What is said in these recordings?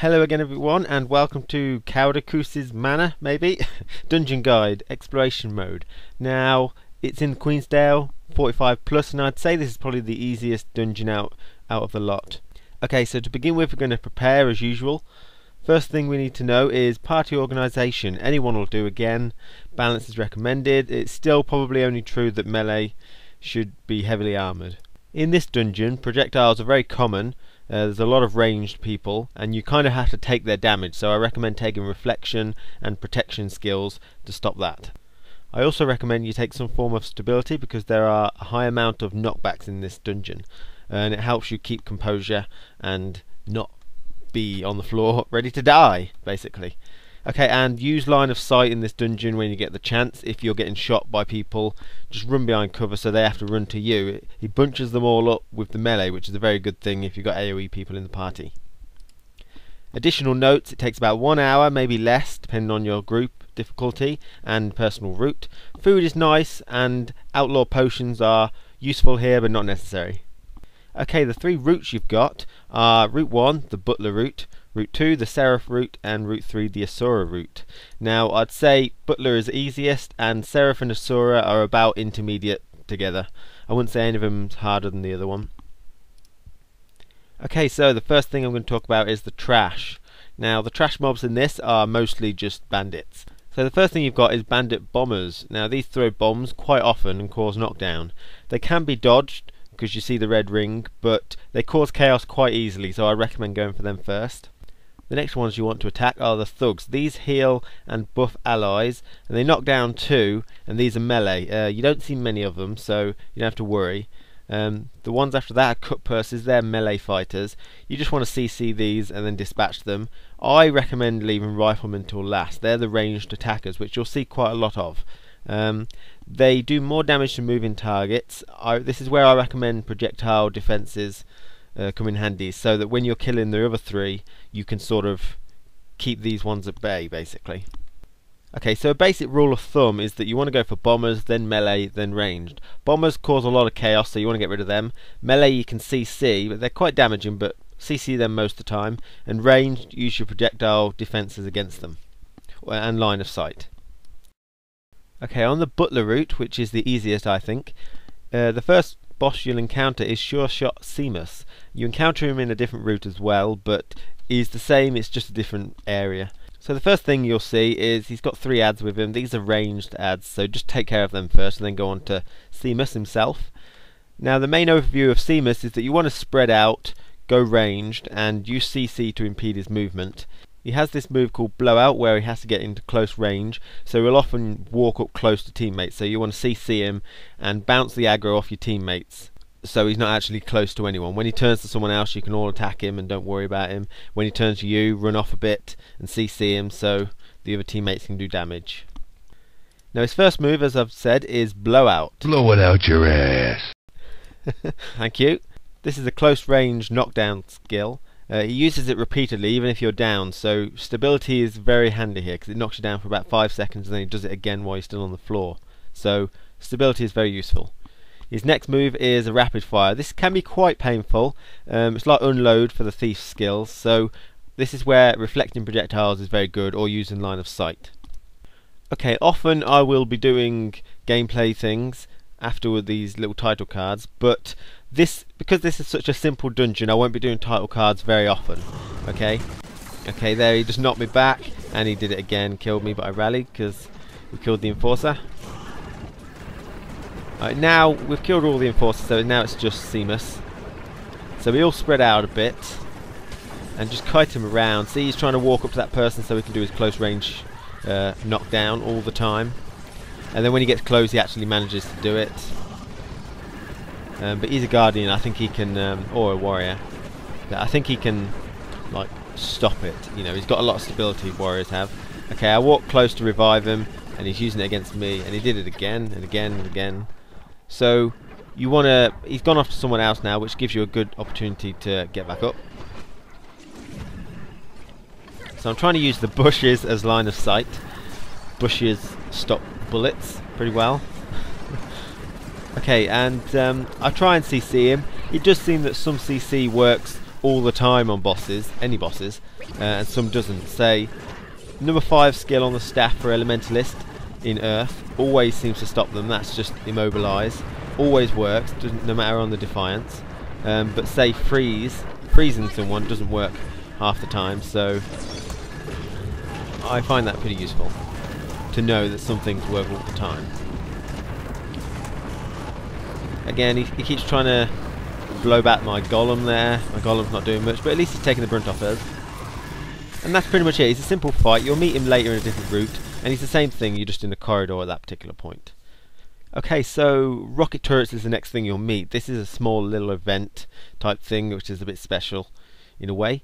Hello again everyone, and welcome to Caudecus's Manor, maybe? Dungeon Guide, Exploration Mode. Now, it's in Queensdale, 45 plus, and I'd say this is probably the easiest dungeon out of the lot. Okay, so to begin with, we're going to prepare as usual. First thing we need to know is party organisation. Anyone will do again. Balance is recommended. It's still probably only true that melee should be heavily armoured. In this dungeon, projectiles are very common. There's a lot of ranged people, and you kind of have to take their damage, so I recommend taking reflection and protection skills to stop that. I also recommend you take some form of stability because there are a high amount of knockbacks in this dungeon, and it helps you keep composure and not be on the floor ready to die, basically. Okay, and use line of sight in this dungeon when you get the chance. If you're getting shot by people, just run behind cover so they have to run to you. He bunches them all up with the melee, which is a very good thing if you've got AoE people in the party. Additional notes: it takes about 1 hour, maybe less, depending on your group difficulty and personal route. Food is nice, and outlaw potions are useful here but not necessary. Okay, the 3 routes you've got are Route 1, the Butler route, Route 2, the Seraph route, and Route 3, the Asura route. Now, I'd say Butler is easiest, and Seraph and Asura are about intermediate together. I wouldn't say any of them is harder than the other one. Okay, so the first thing I'm going to talk about is the trash. Now, the trash mobs in this are mostly just bandits. So the first thing you've got is bandit bombers. Now, these throw bombs quite often and cause knockdown. They can be dodged because you see the red ring, but they cause chaos quite easily, so I recommend going for them first. The next ones you want to attack are the thugs. These heal and buff allies, and they knock down too, and these are melee. You don't see many of them, so you don't have to worry. The ones after that are cut purses. They're melee fighters. You just want to CC these and then dispatch them. I recommend leaving riflemen till last. They're the ranged attackers, which you'll see quite a lot of. They do more damage to moving targets. This is where I recommend projectile defences come in handy, so that when you're killing the other 3, you can sort of keep these ones at bay, basically. Okay, so a basic rule of thumb is that you want to go for bombers, then melee, then ranged. Bombers cause a lot of chaos, so you want to get rid of them. Melee you can CC, but they're quite damaging, but CC them most of the time. And ranged, use your projectile defences against them, and line of sight. Okay, on the Butler route, which is the easiest I think, the first boss you'll encounter is Sure Shot Seamus. You encounter him in a different route as well, but he's the same, it's just a different area. So the first thing you'll see is he's got 3 ads with him. These are ranged ads, so just take care of them first and then go on to Seamus himself. Now the main overview of Seamus is that you want to spread out, go ranged, and use CC to impede his movement. He has this move called Blowout where he has to get into close range, so he'll often walk up close to teammates, so you want to CC him and bounce the aggro off your teammates so he's not actually close to anyone. When he turns to someone else, you can all attack him and don't worry about him. When he turns to you, run off a bit and CC him so the other teammates can do damage. Now his first move, as I've said, is Blowout. Blow it out your ass. Thank you. This is a close range knockdown skill. He uses it repeatedly even if you're down, so stability is very handy here because it knocks you down for about 5 seconds and then he does it again while you're still on the floor. So stability is very useful. His next move is a rapid fire. This can be quite painful. It's like unload for the thief skills, so this is where reflecting projectiles is very good, or using line of sight. Okay, often I will be doing gameplay things after these little title cards, but because this is such a simple dungeon, I won't be doing title cards very often. Okay, there he just knocked me back, and he did it again, killed me, but I rallied because we killed the enforcer. Right, now we've killed all the enforcers, so now it's just Seamus. So we all spread out a bit and just kite him around. See, he's trying to walk up to that person so he can do his close range knockdown all the time. And then when he gets close, he actually manages to do it. But he's a guardian. I think he can, or a warrior. I think he can, like, stop it. You know, he's got a lot of stability. Warriors have. Okay, I walked close to revive him, and he's using it against me, and he did it again and again and again. So you want to. He's gone off to someone else now, which gives you a good opportunity to get back up. So I'm trying to use the bushes as line of sight. Bushes stop bullets pretty well. Okay, and I try and CC him. It does seem that some CC works all the time on bosses, any bosses, and some doesn't. Say, number 5 skill on the staff for Elementalist in Earth always seems to stop them. That's just immobilize. Always works, doesn't, no matter on the Defiance. But say freezing someone doesn't work half the time. So I find that pretty useful to know that some things work all the time. Again, he keeps trying to blow back my golem there. My golem's not doing much, but at least he's taking the brunt off us. And that's pretty much it. It's a simple fight. You'll meet him later in a different route, and he's the same thing, you're just in the corridor at that particular point. Okay, so rocket turrets is the next thing you'll meet. This is a small little event type thing, which is a bit special in a way.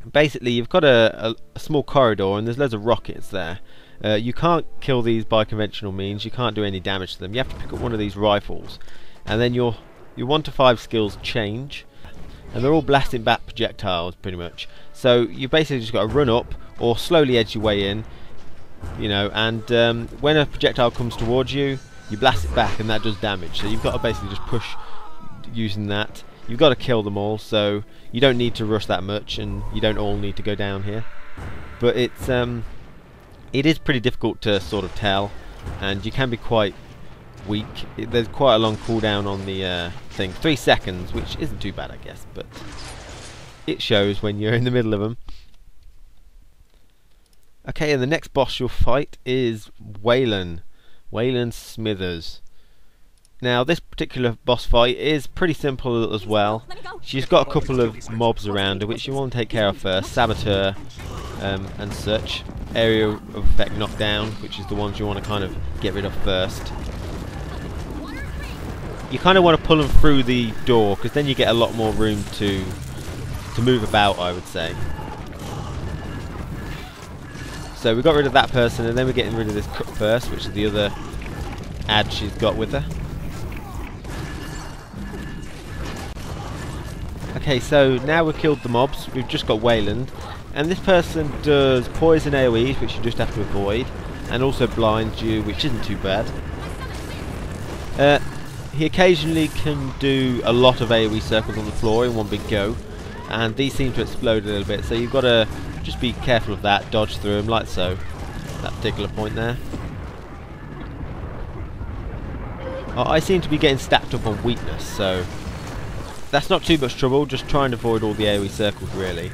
Basically, you've got a small corridor, and there's loads of rockets there. You can't kill these by conventional means. You can't do any damage to them. You have to pick up one of these rifles, and then your 1 to 5 skills change, and they're all blasting back projectiles pretty much. So you basically just got to run up or slowly edge your way in, you know, and when a projectile comes towards you, you blast it back, and that does damage. So you've got to basically just push using that. You've got to kill them all, so you don't need to rush that much, and you don't all need to go down here. But it is pretty difficult to sort of tell, and you can be quite weak. There's quite a long cooldown on the thing, 3 seconds, which isn't too bad, I guess, but it shows when you're in the middle of them. Okay, and the next boss you'll fight is Wayland Smithers. Now, this particular boss fight is pretty simple as well. She's got a couple of mobs around her, which you want to take care of first. Saboteur and such. Area of effect knockdown, which is the ones you want to kind of get rid of first. You kind of want to pull them through the door, because then you get a lot more room to move about, I would say. So we got rid of that person, and then we're getting rid of this cook first, which is the other ad she's got with her. Okay, so now we've killed the mobs, we've just got Wayland, and this person does poison AoEs, which you just have to avoid, and also blinds you, which isn't too bad. He occasionally can do a lot of AoE circles on the floor in one big go, and these seem to explode a little bit, so you've got to just be careful of that, dodge through them like so, that particular point there. I seem to be getting stacked up on weakness, so that's not too much trouble, just try and avoid all the AoE circles really.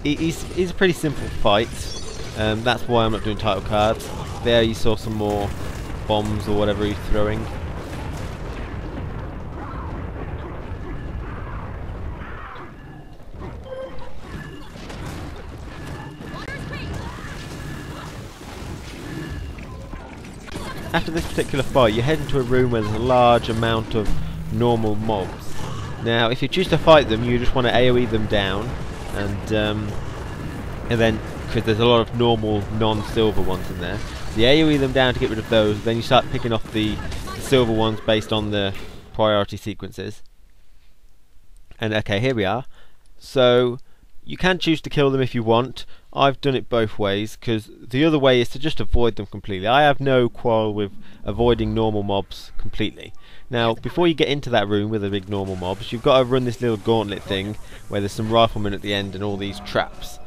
It's a pretty simple fight, that's why I'm not doing title cards. There you saw some more bombs or whatever he's throwing. After this particular fight, you head into a room where there's a large amount of normal mobs. Now, if you choose to fight them, you just want to AoE them down, and then, because there's a lot of normal non-silver ones in there, you AoE them down to get rid of those. Then you start picking off the silver ones based on the priority sequences. And okay, here we are. So you can choose to kill them if you want. I've done it both ways, because the other way is to just avoid them completely. I have no quarrel with avoiding normal mobs completely. Now, before you get into that room with the big normal mobs, you've got to run this little gauntlet thing where there's some riflemen at the end and all these traps.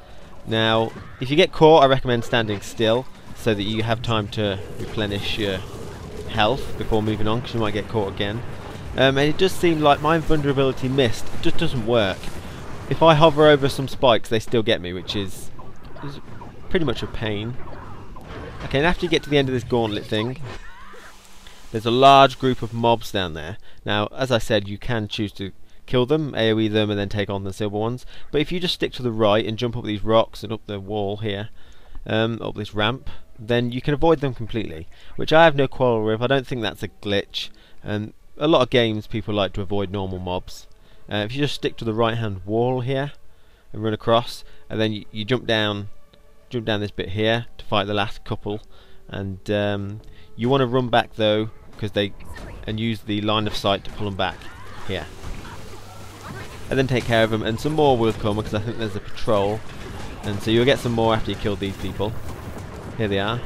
Now, if you get caught, I recommend standing still so that you have time to replenish your health before moving on, because you might get caught again. And it does seem like my invulnerability mist just doesn't work. If I hover over some spikes, they still get me, which is pretty much a pain. Okay, and after you get to the end of this gauntlet thing, there's a large group of mobs down there. Now, as I said, you can choose to kill them, AoE them, and then take on the silver ones. But if you just stick to the right and jump up these rocks and up the wall here, up this ramp, then you can avoid them completely, which I have no quarrel with. I don't think that's a glitch, and a lot of games people like to avoid normal mobs. If you just stick to the right hand wall here and run across, and then you jump down this bit here to fight the last couple, and you want to run back though, and use the line of sight to pull them back here, and then take care of them, and some more will come because I think there's a patrol, and so you'll get some more after you kill these people. Here they are.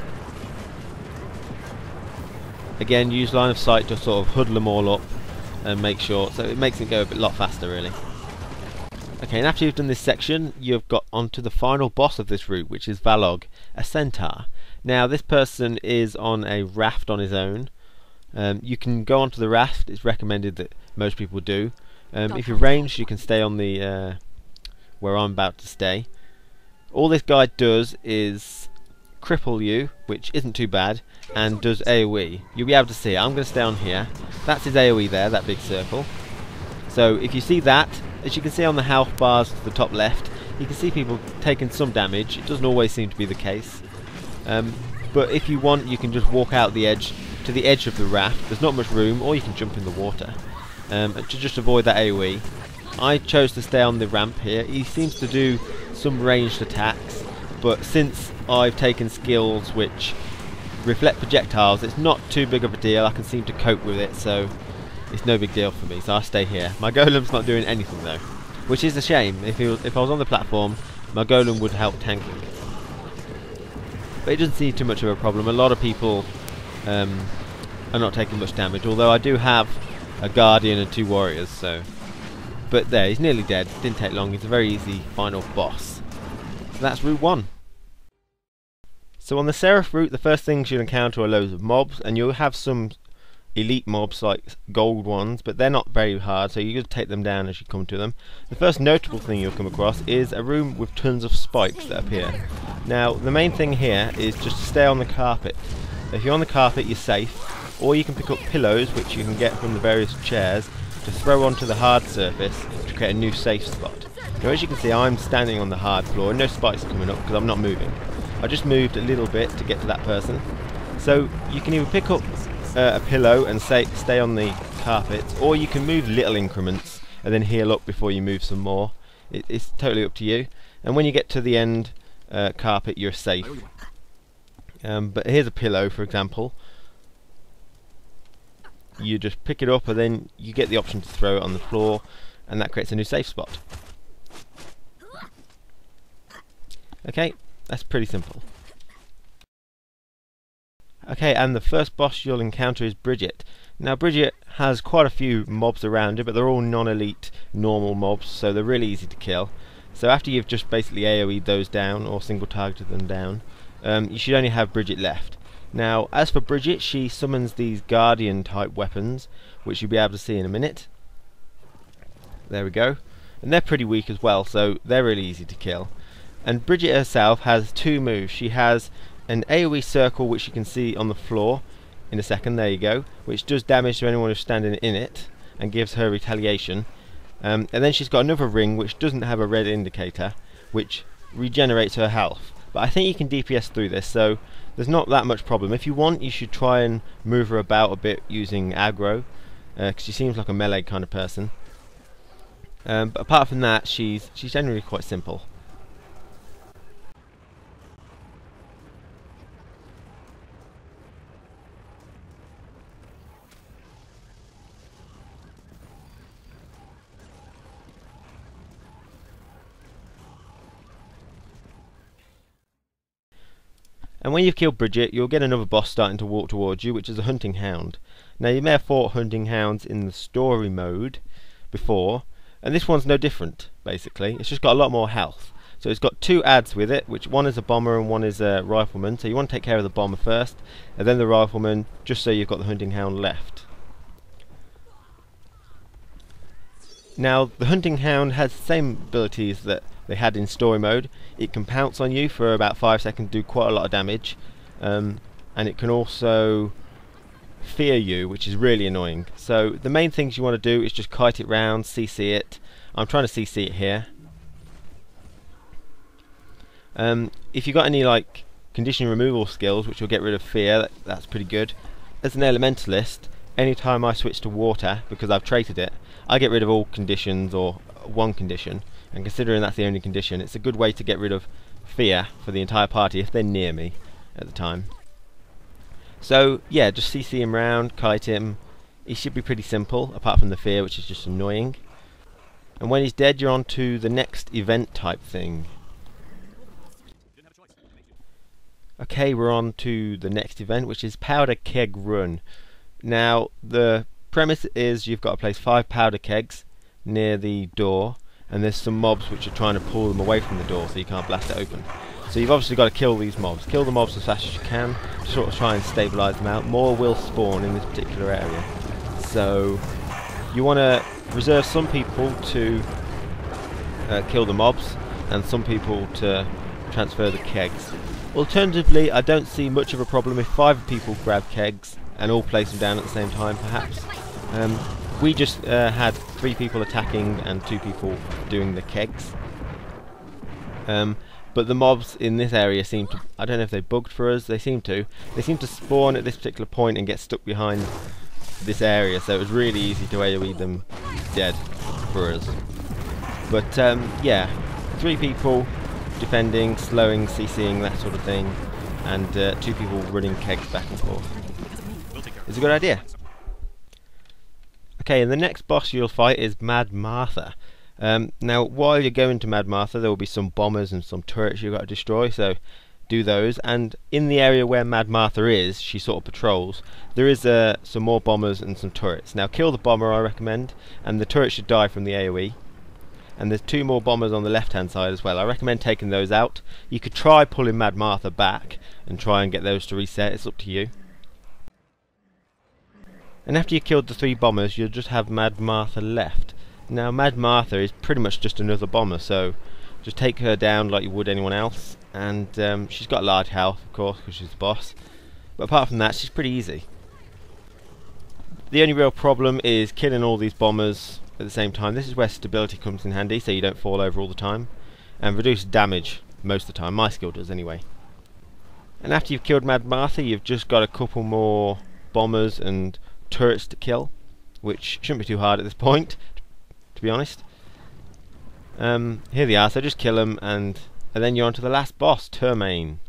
Again, use line of sight to sort of huddle them all up and make sure, so it makes it go a lot faster really. Okay, and after you've done this section, you've got onto the final boss of this route, which is Valog, a centaur. Now this person is on a raft on his own. You can go onto the raft, it's recommended that most people do. If you're ranged, you can stay on the where I'm about to stay. All this guy does is cripple you, which isn't too bad, and does AoE. You'll be able to see it. I'm going to stay on here. That's his AoE there, that big circle. So if you see that, as you can see on the health bars to the top left, you can see people taking some damage. It doesn't always seem to be the case. But if you want, you can just walk out the edge to the edge of the raft. There's not much room, or you can jump in the water to just avoid that AoE. I chose to stay on the ramp here. He seems to do some ranged attacks, but since I've taken skills which reflect projectiles, it's not too big of a deal. I can seem to cope with it, so it's no big deal for me, so I stay here. My golem's not doing anything though, which is a shame. If I was on the platform, my golem would help tanking. But it doesn't seem too much of a problem. A lot of people are not taking much damage, although I do have a guardian and 2 warriors, so. But there, he's nearly dead. Didn't take long. He's a very easy final boss. So that's route 1. So on the Seraph route, the first things you'll encounter are loads of mobs, and you'll have some elite mobs like gold ones, but they're not very hard, so you just take them down as you come to them. The first notable thing you'll come across is a room with tons of spikes that appear. Now the main thing here is just to stay on the carpet. If you're on the carpet, you're safe, or you can pick up pillows which you can get from the various chairs to throw onto the hard surface to create a new safe spot. Now as you can see, I'm standing on the hard floor and no spikes are coming up because I'm not moving. I just moved a little bit to get to that person. So you can either pick up a pillow and stay on the carpet, or you can move little increments and then heal up before you move some more. It's totally up to you. And when you get to the end carpet, you're safe. But here's a pillow, for example. You just pick it up and then you get the option to throw it on the floor, and that creates a new safe spot. Okay, that's pretty simple. Okay, and the first boss you'll encounter is Bridget. Now Bridget has quite a few mobs around her, but they're all non-elite normal mobs, so they're really easy to kill. So after you've just basically AoE'd those down, or single targeted them down, you should only have Bridget left. Now as for Bridget, she summons these guardian type weapons, which you'll be able to see in a minute. There we go. And they're pretty weak as well, so they're really easy to kill. And Bridget herself has 2 moves. She has an AoE circle, which you can see on the floor in a second, there you go, which does damage to anyone who's standing in it and gives her retaliation. And then she's got another ring which doesn't have a red indicator, which regenerates her health. But I think you can DPS through this, so there's not that much problem. If you want, you should try and move her about a bit using aggro, because she seems like a melee kind of person. But apart from that, she's generally quite simple. And when you've killed Bridget, you'll get another boss starting to walk towards you, which is a hunting hound. Now you may have fought hunting hounds in the story mode before, and this one's no different, basically. It's just got a lot more health. So it's got 2 adds with it, which one is a bomber and one is a rifleman. So you want to take care of the bomber first, and then the rifleman, just so you've got the hunting hound left. Now the hunting hound has the same abilities that they had in story mode. It can pounce on you for about 5 seconds, do quite a lot of damage, and it can also fear you, which is really annoying. So the main things you want to do is just kite it round, CC it. I'm trying to CC it here. If you've got any like condition removal skills which will get rid of fear, that's pretty good. As an elementalist, anytime I switch to water, because I've traded it, I get rid of all conditions or one condition, and considering that's the only condition, it's a good way to get rid of fear for the entire party if they're near me at the time. So yeah, just CC him round, kite him. He should be pretty simple, apart from the fear, which is just annoying. And when he's dead, you're on to the next event type thing. Okay, we're on to the next event, which is Powder Keg Run. Now the premise is you've got to place 5 powder kegs near the door, and there's some mobs which are trying to pull them away from the door so you can't blast it open. So you've obviously got to kill these mobs. Kill the mobs as fast as you can to sort of try and stabilise them out. More will spawn in this particular area. So you want to reserve some people to kill the mobs and some people to transfer the kegs. Alternatively, I don't see much of a problem if 5 people grab kegs and all place them down at the same time, perhaps. We just had 3 people attacking and 2 people doing the kegs. But the mobs in this area seem to, I don't know if they bugged for us, they seem to spawn at this particular point and get stuck behind this area, so it was really easy to AoE them dead for us. But yeah, 3 people defending, slowing, CCing, that sort of thing, and 2 people running kegs back and forth. It's a good idea. Okay, and the next boss you'll fight is Mad Martha. Now, while you're going to Mad Martha, there will be some bombers and some turrets you've got to destroy, so do those. And in the area where Mad Martha is, she sort of patrols, there is some more bombers and some turrets. Now, kill the bomber, I recommend, and the turret should die from the AoE. And there's 2 more bombers on the left hand side as well. I recommend taking those out. You could try pulling Mad Martha back and try and get those to reset, it's up to you. And after you killed the 3 bombers, you'll just have Mad Martha left. Now, Mad Martha is pretty much just another bomber, so just take her down like you would anyone else. And she's got large health, of course, because she's the boss. But apart from that, she's pretty easy. The only real problem is killing all these bombers at the same time. This is where stability comes in handy, so you don't fall over all the time. And reduce damage most of the time. My skill does, anyway. And after you've killed Mad Martha, you've just got a couple more bombers and turrets to kill, which shouldn't be too hard at this point, to be honest. Here they are, so just kill them, and then you're on to the last boss, Termain.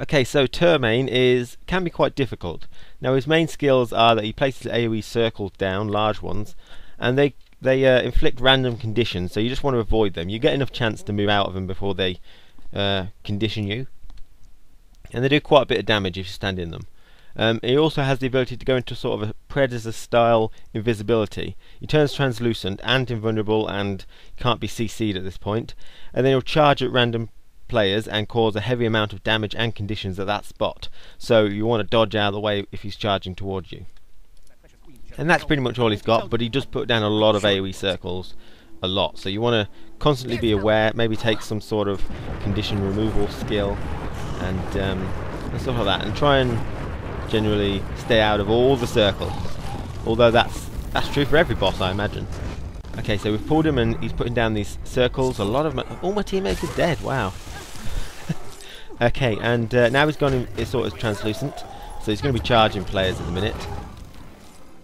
Okay, so Termain can be quite difficult. Now, his main skills are that he places AoE circles down, large ones, and they inflict random conditions, so you just want to avoid them. You get enough chance to move out of them before they condition you, and they do quite a bit of damage if you stand in them. He also has the ability to go into sort of a Predator style invisibility. He turns translucent and invulnerable and can't be CC'd at this point, and then he'll charge at random players and cause a heavy amount of damage and conditions at that spot, so you want to dodge out of the way if he's charging towards you. And that's pretty much all he's got, but he does put down a lot of AoE circles, a lot, so you want to constantly be aware, maybe take some sort of condition removal skill and stuff like that, and try and generally stay out of all the circles, although that's true for every boss, I imagine. Okay, so we've pulled him and he's putting down these circles. All my teammates are dead, wow. Okay, and now he's gone in sort of translucent, so he's going to be charging players at the minute.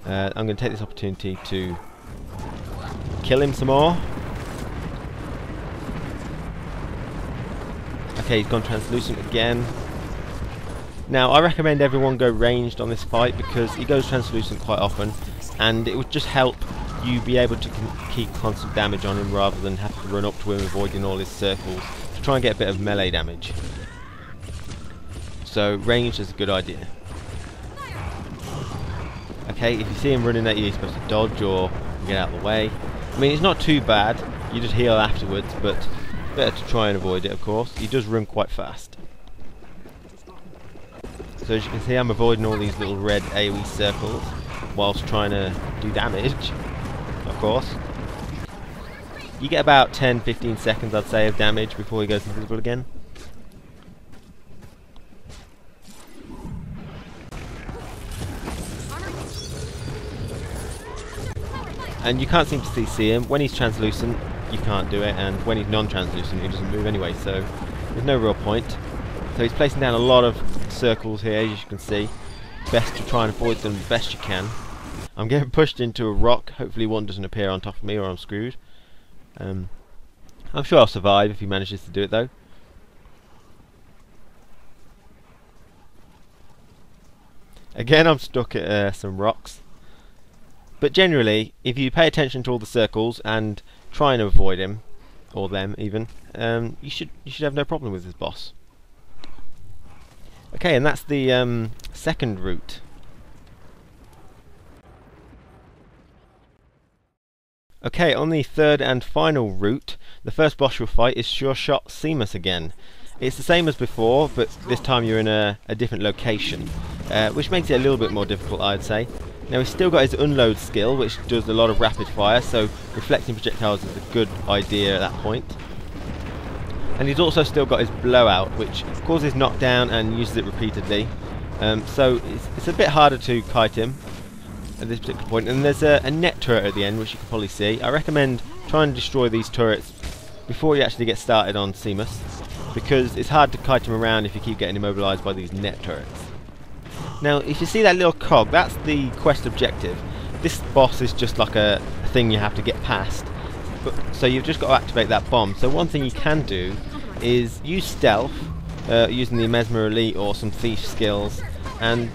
I'm going to take this opportunity to kill him some more. Okay, he's gone translucent again. Now, I recommend everyone go ranged on this fight because he goes translucent quite often, and it would just help you be able to keep constant damage on him rather than have to run up to him avoiding all his circles to try and get a bit of melee damage. So ranged is a good idea. Okay, if you see him running at you, you're supposed to dodge or get out of the way. I mean, it's not too bad, you just heal afterwards, but better to try and avoid it, of course. He does run quite fast. So as you can see, I'm avoiding all these little red AoE circles whilst trying to do damage, of course. You get about 10-15 seconds, I'd say, of damage before he goes invisible again. And you can't seem to CC him. When he's translucent, you can't do it, and when he's non-translucent, he doesn't move anyway, so there's no real point. So he's placing down a lot of circles here, as you can see. Best to try and avoid them the best you can. I'm getting pushed into a rock. Hopefully one doesn't appear on top of me or I'm screwed. I'm sure I'll survive if he manages to do it though. Again, I'm stuck at some rocks. But generally, if you pay attention to all the circles and try and avoid him, or them even, you should have no problem with this boss. Okay, and that's the second route. Okay, on the third and final route, the first boss you'll fight is Sure Shot Seamus again. It's the same as before, but this time you're in a different location, which makes it a little bit more difficult, I'd say. Now he's still got his unload skill, which does a lot of rapid fire, so reflecting projectiles is a good idea at that point. And he's also still got his blowout, which causes knockdown and uses it repeatedly. So it's a bit harder to kite him at this particular point. And there's a net turret at the end, which you can probably see. I recommend trying to destroy these turrets before you actually get started on Seamus, because it's hard to kite him around if you keep getting immobilized by these net turrets. Now, if you see that little cog, that's the quest objective. This boss is just like a thing you have to get past. So you've just got to activate that bomb. So one thing you can do is use stealth, using the Mesmer Elite or some thief skills, and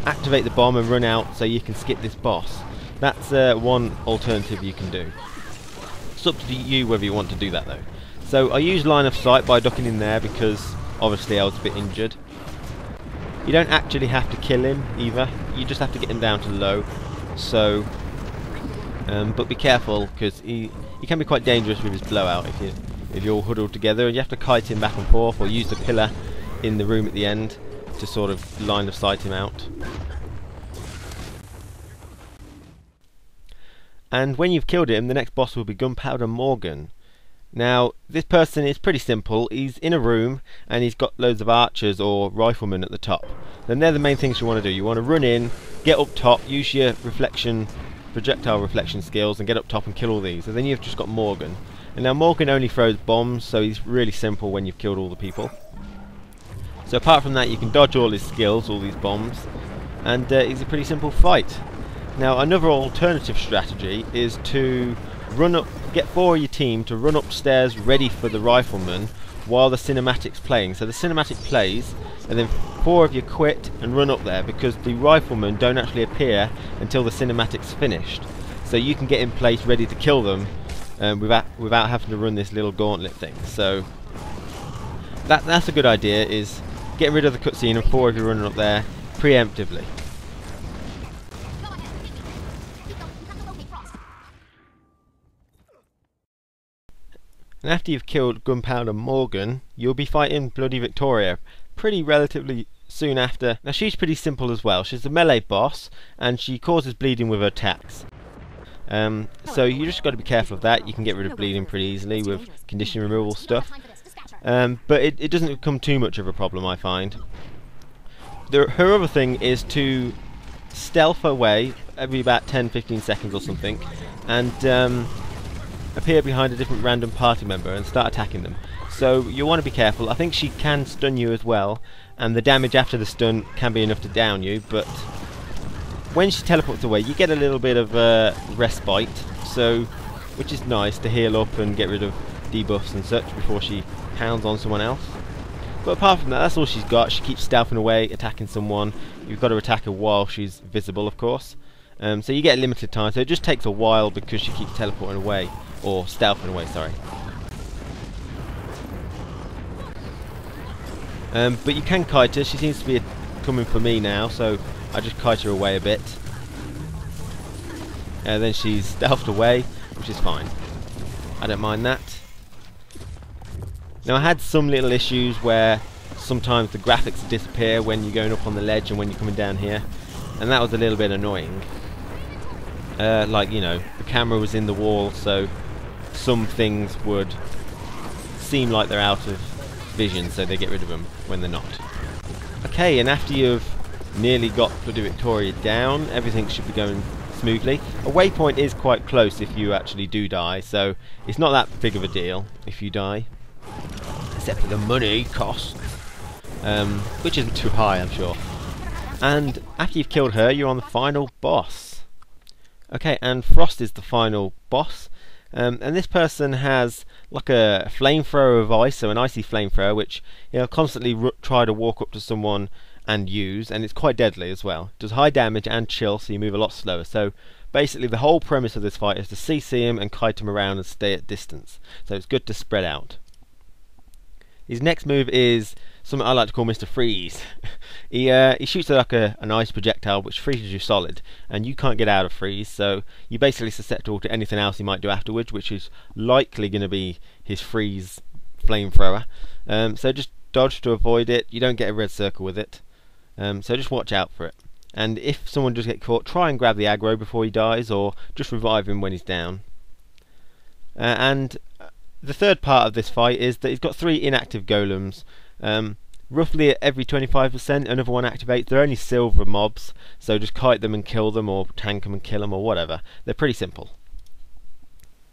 activate the bomb and run out so you can skip this boss. That's one alternative you can do. It's up to you whether you want to do that though. So I use line of sight by ducking in there because obviously I was a bit injured. You don't actually have to kill him either, you just have to get him down to low. So, but be careful because he can be quite dangerous with his blowout if you're all huddled together, and you have to kite him back and forth or use the pillar in the room at the end to sort of line of sight him out. And when you've killed him, the next boss will be Gunpowder Morgan. Now, this person is pretty simple. He's in a room and he's got loads of archers or riflemen at the top. Then they're the main things you want to do. You want to run in, get up top, use your projectile reflection skills and get up top and kill all these. And then you've just got Morgan. And now Morgan only throws bombs, so he's really simple when you've killed all the people. So apart from that, you can dodge all his skills, all these bombs, and it's a pretty simple fight. Now another alternative strategy is to run up, get 4 of your team to run upstairs ready for the rifleman while the cinematic's playing. So the cinematic plays and then 4 of you quit and run up there, because the riflemen don't actually appear until the cinematic's finished. So you can get in place ready to kill them without having to run this little gauntlet thing. So that's a good idea, is get rid of the cutscene and 4 of you running up there preemptively. And after you've killed Gunpowder Morgan, you'll be fighting Bloody Victoria pretty relatively soon after. Now she's pretty simple as well. She's a melee boss and she causes bleeding with her attacks. So you just got to be careful of that. You can get rid of bleeding pretty easily with condition removal stuff. But it doesn't become too much of a problem, I find. Her other thing is to stealth away every about 10-15 seconds or something, and appear behind a different random party member and start attacking them. So you want to be careful. I think she can stun you as well, and the damage after the stun can be enough to down you, but when she teleports away you get a little bit of respite, so which is nice to heal up and get rid of debuffs and such before she pounds on someone else. But apart from that, that's all she's got. She keeps stealthing away, attacking someone. You've got to attack her while she's visible, of course. So you get limited time, so it just takes a while because she keeps teleporting away, or stealthing away, sorry. But you can kite her. She seems to be coming for me now, so I just kite her away a bit. And then she's stealthed away, which is fine. I don't mind that. Now I had some little issues where sometimes the graphics disappear when you're going up on the ledge and when you're coming down here, and that was a little bit annoying. Like, you know, the camera was in the wall, so some things would seem like they're out of vision, so they get rid of them when they're not. Okay, and after you've nearly got Bloody Victoria down, everything should be going smoothly. A waypoint is quite close if you actually do die, so it's not that big of a deal if you die. Except for the money cost, which isn't too high, I'm sure. And after you've killed her, you're on the final boss. Okay, and Frost is the final boss. And this person has like a flamethrower of ice, so an icy flamethrower, which he'll constantly try to walk up to someone and use, and it's quite deadly as well. It does high damage and chill, so you move a lot slower. So basically the whole premise of this fight is to CC him and kite him around and stay at distance. So it's good to spread out. His next move is something I like to call Mr. Freeze. he shoots like an ice projectile which freezes you solid, and you can't get out of freeze, so you're basically susceptible to anything else he might do afterwards, which is likely going to be his freeze flamethrower. So just dodge to avoid it. You don't get a red circle with it, so just watch out for it. And if someone does get caught, try and grab the aggro before he dies, or just revive him when he's down. And the third part of this fight is that he's got 3 inactive golems. Roughly at every 25% another one activates. They're only silver mobs, so just kite them and kill them, or tank them and kill them, or whatever. They're pretty simple.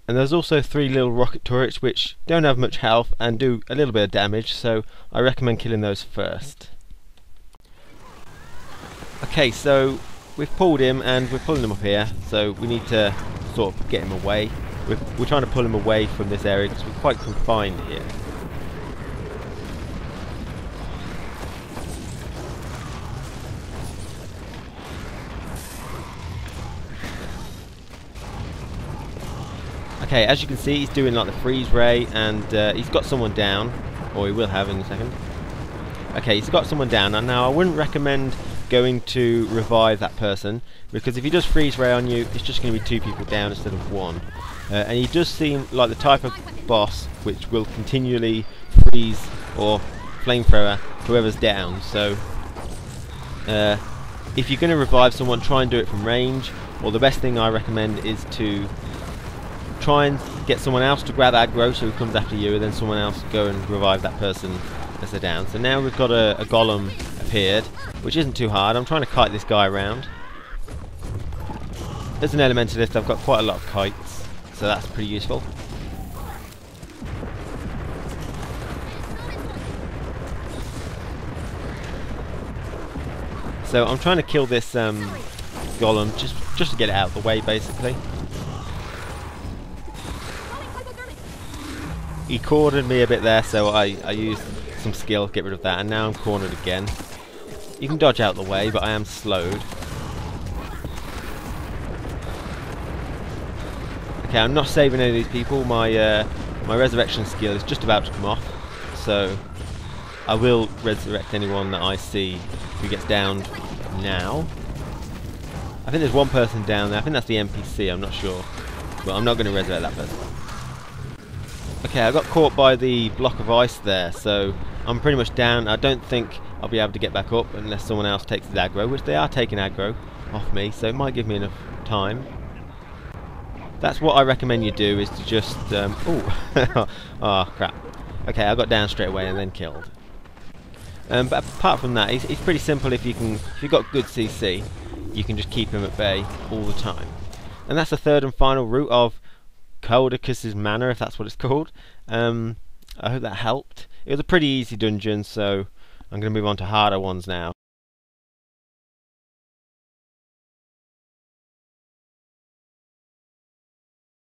And there's also 3 little rocket turrets which don't have much health and do a little bit of damage, so I recommend killing those first. Okay, so we've pulled him and we're pulling him up here, so we need to sort of get him away. We're trying to pull him away from this area because we're quite confined here. Okay, as you can see, he's doing like the freeze ray, and he's got someone down, or he will have in a second. Okay, he's got someone down, and now I wouldn't recommend going to revive that person, because if he does freeze ray on you, it's just going to be 2 people down instead of 1. And he does seem like the type of boss which will continually freeze or flamethrower whoever's down. So if you're going to revive someone, try and do it from range, or the best thing I recommend is to try and get someone else to grab aggro so he comes after you, and then someone else go and revive that person as they're down. So now we've got a golem appeared, which isn't too hard. I'm trying to kite this guy around. As an elementalist, I've got quite a lot of kites, so that's pretty useful. So I'm trying to kill this golem just to get it out of the way, basically. He cornered me a bit there, so I used some skill to get rid of that, and now I'm cornered again. You can dodge out the way, but I am slowed. Okay, I'm not saving any of these people. My resurrection skill is just about to come off, so I will resurrect anyone that I see who gets downed now. I think there's one person down there. I think that's the NPC, I'm not sure. But I'm not going to resurrect that person. Okay, I got caught by the block of ice there, so I'm pretty much down. I don't think I'll be able to get back up unless someone else takes the aggro, which they are taking aggro off me, so it might give me enough time. That's what I recommend you do, is to just... oh, crap. Okay, I got down straight away and then killed. But apart from that, it's pretty simple. If you've got good CC, you can just keep him at bay all the time. And that's the third and final route of Caudecus' Manor, if that's what it's called. I hope that helped. It was a pretty easy dungeon, so I'm going to move on to harder ones now.